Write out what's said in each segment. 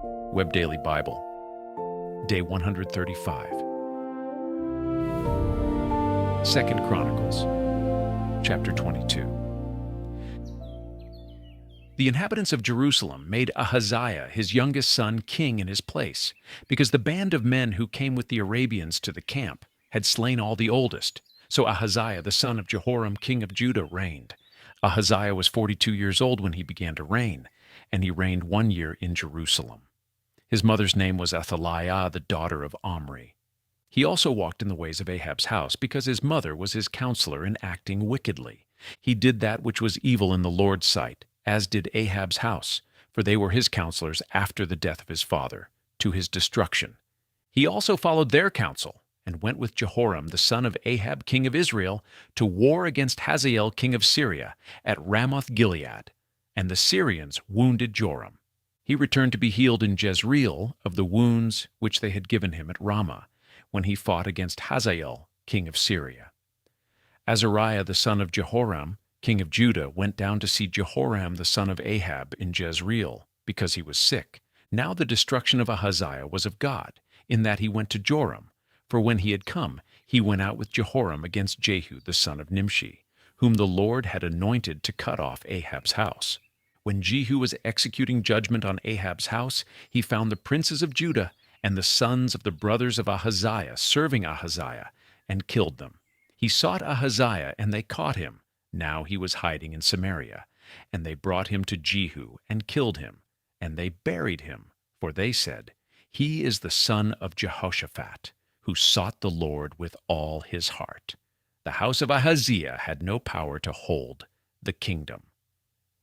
Web Daily Bible, Day 135. 2 Chronicles, Chapter 22. The inhabitants of Jerusalem made Ahaziah, his youngest son, king in his place, because the band of men who came with the Arabians to the camp had slain all the oldest. So Ahaziah, the son of Jehoram, king of Judah, reigned. Ahaziah was 42 years old when he began to reign, and he reigned 1 year in Jerusalem. His mother's name was Athaliah, the daughter of Omri. He also walked in the ways of Ahab's house, because his mother was his counselor in acting wickedly. He did that which was evil in the Lord's sight, as did Ahab's house, for they were his counselors after the death of his father, to his destruction. He also followed their counsel, and went with Jehoram the son of Ahab king of Israel to war against Hazael king of Syria at Ramoth-Gilead, and the Syrians wounded Joram. He returned to be healed in Jezreel of the wounds which they had given him at Ramah, when he fought against Hazael king of Syria. Azariah the son of Jehoram king of Judah went down to see Jehoram the son of Ahab in Jezreel, because he was sick. Now the destruction of Ahaziah was of God, in that he went to Joram. For when he had come, he went out with Jehoram against Jehu the son of Nimshi, whom the Lord had anointed to cut off Ahab's house. When Jehu was executing judgment on Ahab's house, he found the princes of Judah and the sons of the brothers of Ahaziah serving Ahaziah, and killed them. He sought Ahaziah, and they caught him. Now he was hiding in Samaria. And they brought him to Jehu, and killed him. And they buried him, for they said, "He is the son of Jehoshaphat, who sought the Lord with all his heart." The house of Ahaziah had no power to hold the kingdom.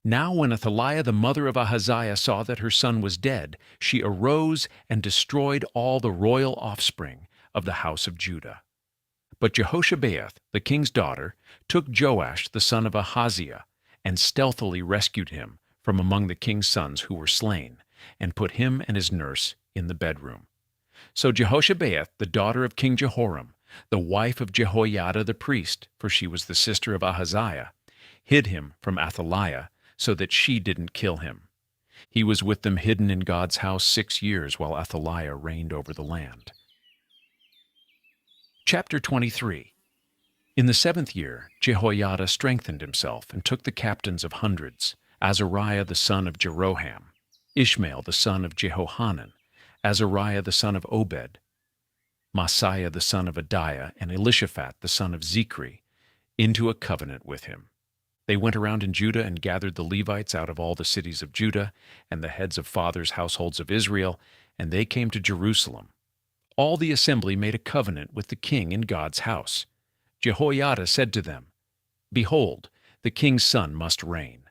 Now when Athaliah the mother of Ahaziah saw that her son was dead, she arose and destroyed all the royal offspring of the house of Judah. But Jehoshabeath, the king's daughter, took Joash the son of Ahaziah, and stealthily rescued him from among the king's sons who were slain, and put him and his nurse in the bedroom. So Jehoshabeath, the daughter of King Jehoram, the wife of Jehoiada the priest, for she was the sister of Ahaziah, hid him from Athaliah, so that she didn't kill him. He was with them hidden in God's house 6 years while Athaliah reigned over the land. Chapter 23. In the 7th year, Jehoiada strengthened himself and took the captains of hundreds, Azariah the son of Jeroham, Ishmael the son of Jehohanan, Azariah the son of Obed, Maaseiah the son of Adaiah, and Elishaphat the son of Zichri, into a covenant with him. They went around in Judah and gathered the Levites out of all the cities of Judah and the heads of fathers' households of Israel, and they came to Jerusalem. All the assembly made a covenant with the king in God's house. Jehoiada said to them, "Behold, the king's son must reign,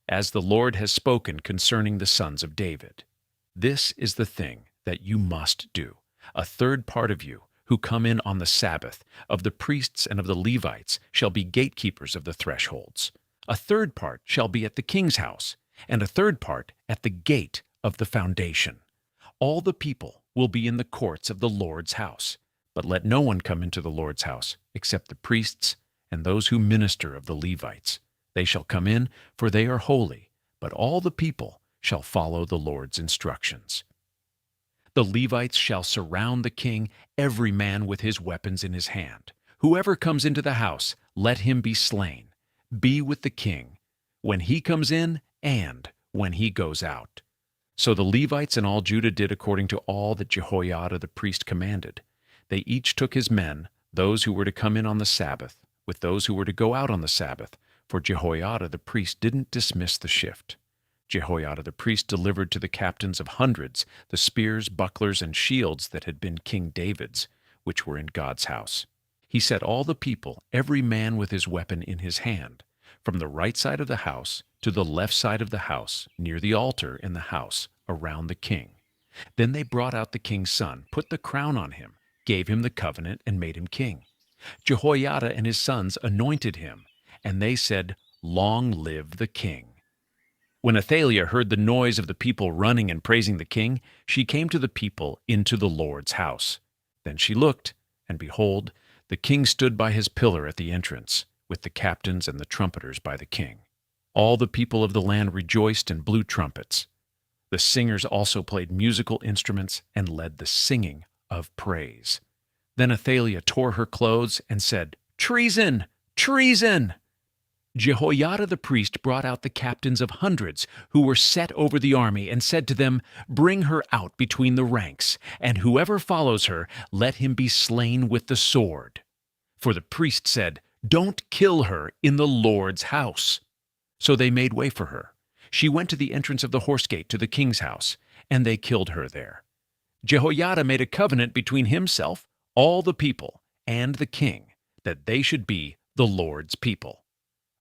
as the Lord has spoken concerning the sons of David. This is the thing that you must do. A third part of you, who come in on the Sabbath, of the priests and of the Levites, shall be gatekeepers of the thresholds. A third part shall be at the king's house, and a third part at the gate of the foundation. All the people will be in the courts of the Lord's house. But let no one come into the Lord's house, except the priests and those who minister of the Levites. They shall come in, for they are holy, but all the people shall follow the Lord's instructions. The Levites shall surround the king, every man with his weapons in his hand. Whoever comes into the house, let him be slain. Be with the king, when he comes in and when he goes out." So the Levites and all Judah did according to all that Jehoiada the priest commanded. They each took his men, those who were to come in on the Sabbath, with those who were to go out on the Sabbath, for Jehoiada the priest didn't dismiss the shift. Jehoiada the priest delivered to the captains of hundreds the spears, bucklers, and shields that had been King David's, which were in God's house. He set all the people, every man with his weapon in his hand, from the right side of the house to the left side of the house, near the altar in the house, around the king. Then they brought out the king's son, put the crown on him, gave him the covenant, and made him king. Jehoiada and his sons anointed him, and they said, "Long live the king." When Athaliah heard the noise of the people running and praising the king, she came to the people into the Lord's house. Then she looked, and behold, the king stood by his pillar at the entrance, with the captains and the trumpeters by the king. All the people of the land rejoiced and blew trumpets. The singers also played musical instruments and led the singing of praise. Then Athaliah tore her clothes and said, "Treason! Treason!" Jehoiada the priest brought out the captains of hundreds who were set over the army and said to them, "Bring her out between the ranks, and whoever follows her, let him be slain with the sword." For the priest said, "Don't kill her in the Lord's house." So they made way for her. She went to the entrance of the horse gate to the king's house, and they killed her there. Jehoiada made a covenant between himself, all the people, and the king, that they should be the Lord's people.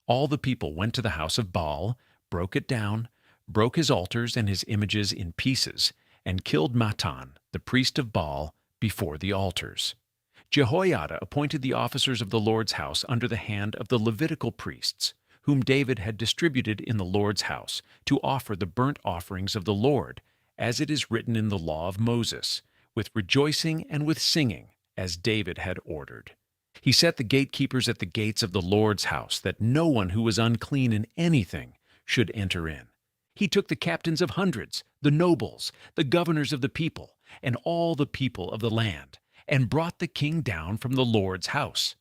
All the people went to the house of Baal, broke it down, broke his altars and his images in pieces, and killed Mattan, the priest of Baal, before the altars. Jehoiada appointed the officers of the Lord's house under the hand of the Levitical priests, whom David had distributed in the Lord's house, to offer the burnt offerings of the Lord, as it is written in the law of Moses, with rejoicing and with singing, as David had ordered. He set the gatekeepers at the gates of the Lord's house, that no one who was unclean in anything should enter in. He took the captains of hundreds, the nobles, the governors of the people, and all the people of the land, and brought the king down from the Lord's house.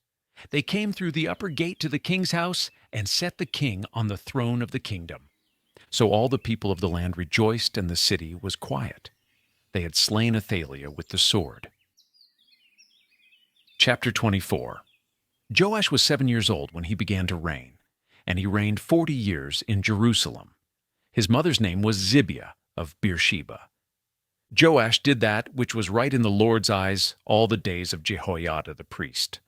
They came through the upper gate to the king's house, and set the king on the throne of the kingdom. So all the people of the land rejoiced, and the city was quiet. They had slain Athaliah with the sword. Chapter 24. Joash was 7 years old when he began to reign, and he reigned 40 years in Jerusalem. His mother's name was Zibiah of Beersheba. Joash did that which was right in the Lord's eyes all the days of Jehoiada the priest.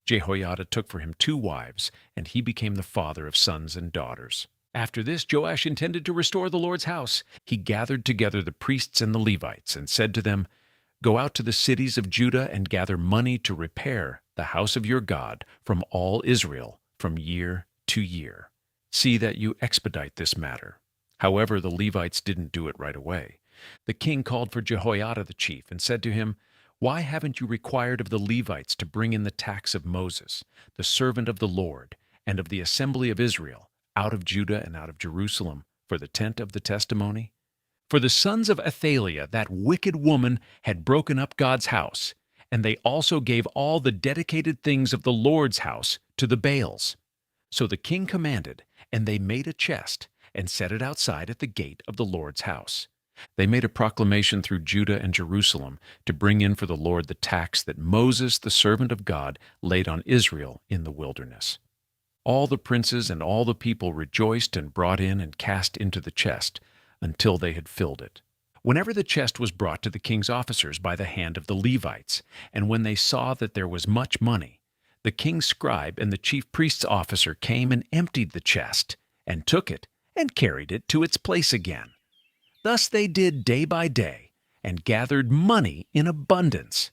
Jehoiada took for him 2 wives, and he became the father of sons and daughters. After this, Joash intended to restore the Lord's house. He gathered together the priests and the Levites, and said to them, "Go out to the cities of Judah and gather money to repair the house of your God from all Israel from year to year. See that you expedite this matter." However, the Levites didn't do it right away. The king called for Jehoiada the chief and said to him, "Why haven't you required of the Levites to bring in the tax of Moses, the servant of the Lord, and of the assembly of Israel, out of Judah and out of Jerusalem, for the tent of the testimony?" For the sons of Athaliah, that wicked woman, had broken up God's house, and they also gave all the dedicated things of the Lord's house to the Baals. So the king commanded, and they made a chest, and set it outside at the gate of the Lord's house. They made a proclamation through Judah and Jerusalem to bring in for the Lord the tax that Moses, the servant of God, laid on Israel in the wilderness. All the princes and all the people rejoiced and brought in and cast into the chest, until they had filled it. Whenever the chest was brought to the king's officers by the hand of the Levites, and when they saw that there was much money, the king's scribe and the chief priest's officer came and emptied the chest, and took it, and carried it to its place again. Thus they did day by day, and gathered money in abundance.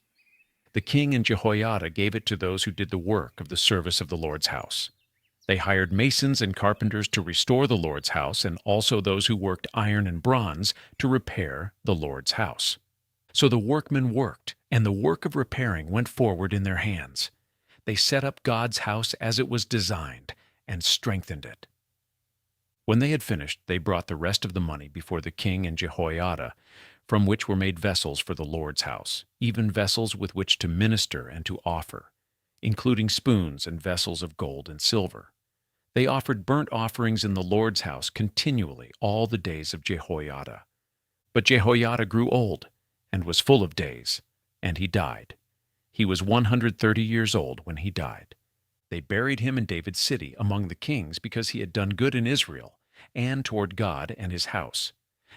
The king and Jehoiada gave it to those who did the work of the service of the Lord's house. They hired masons and carpenters to restore the Lord's house, and also those who worked iron and bronze to repair the Lord's house. So the workmen worked, and the work of repairing went forward in their hands. They set up God's house as it was designed, and strengthened it. When they had finished, they brought the rest of the money before the king and Jehoiada, from which were made vessels for the Lord's house, even vessels with which to minister and to offer, including spoons and vessels of gold and silver. They offered burnt offerings in the Lord's house continually all the days of Jehoiada. But Jehoiada grew old, and was full of days, and he died. He was 130 years old when he died. They buried him in David's city among the kings, because he had done good in Israel, and toward God and his house.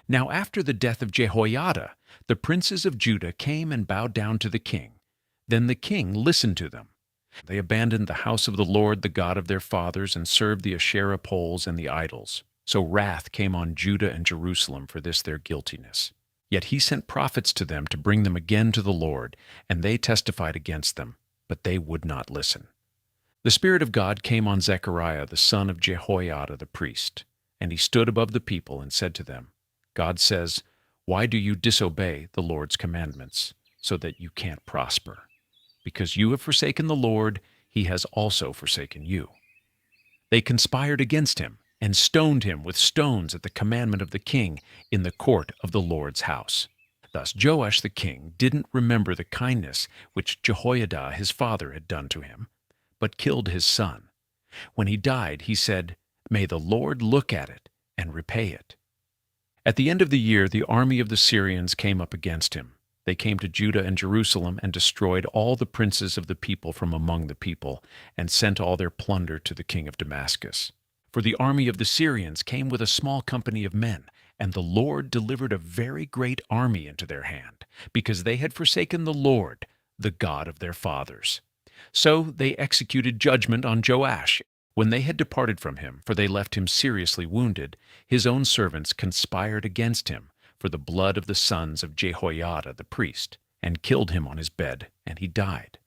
Now after the death of Jehoiada, the princes of Judah came and bowed down to the king. Then the king listened to them. They abandoned the house of the Lord, the God of their fathers, and served the Asherah poles and the idols. So wrath came on Judah and Jerusalem for this their guiltiness. Yet he sent prophets to them to bring them again to the Lord, and they testified against them, but they would not listen. The Spirit of God came on Zechariah, the son of Jehoiada the priest, and he stood above the people and said to them, "God says, why do you disobey the Lord's commandments, so that you can't prosper? Because you have forsaken the Lord, he has also forsaken you." They conspired against him, and stoned him with stones at the commandment of the king in the court of the Lord's house. Thus Joash the king didn't remember the kindness which Jehoiada his father had done to him, but killed his son. When he died, he said, "May the Lord look at it and repay it." At the end of the year, the army of the Syrians came up against him. They came to Judah and Jerusalem and destroyed all the princes of the people from among the people, and sent all their plunder to the king of Damascus. For the army of the Syrians came with a small company of men, and the Lord delivered a very great army into their hand, because they had forsaken the Lord, the God of their fathers. So they executed judgment on Joash. When they had departed from him, for they left him seriously wounded, his own servants conspired against him for the blood of the sons of Jehoiada the priest, and killed him on his bed, and he died.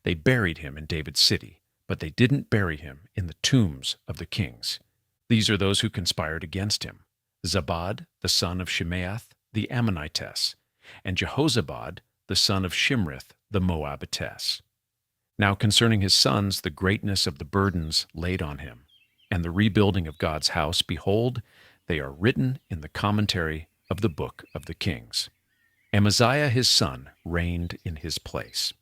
They buried him in David's city, but they didn't bury him in the tombs of the kings. These are those who conspired against him: Zabad, the son of Shimeath, the Ammonitess, and Jehozabad, the son of Shimrith, the Moabitess. Now concerning his sons, the greatness of the burdens laid on him, and the rebuilding of God's house, behold, they are written in the commentary of the book of the kings. Amaziah his son reigned in his place.